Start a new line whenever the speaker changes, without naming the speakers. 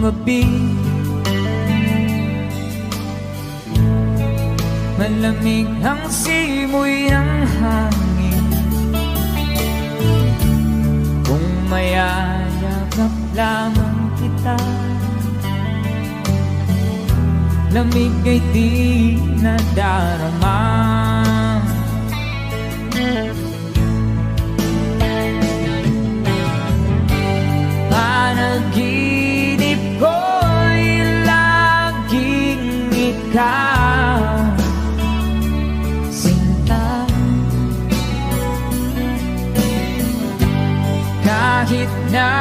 gabi, malamig ang simoy ng hangin. Kung mayayakap lamang kita, lamig ay di nadarama. Panaginip ko'y laging ikaw, sinta. Kahit na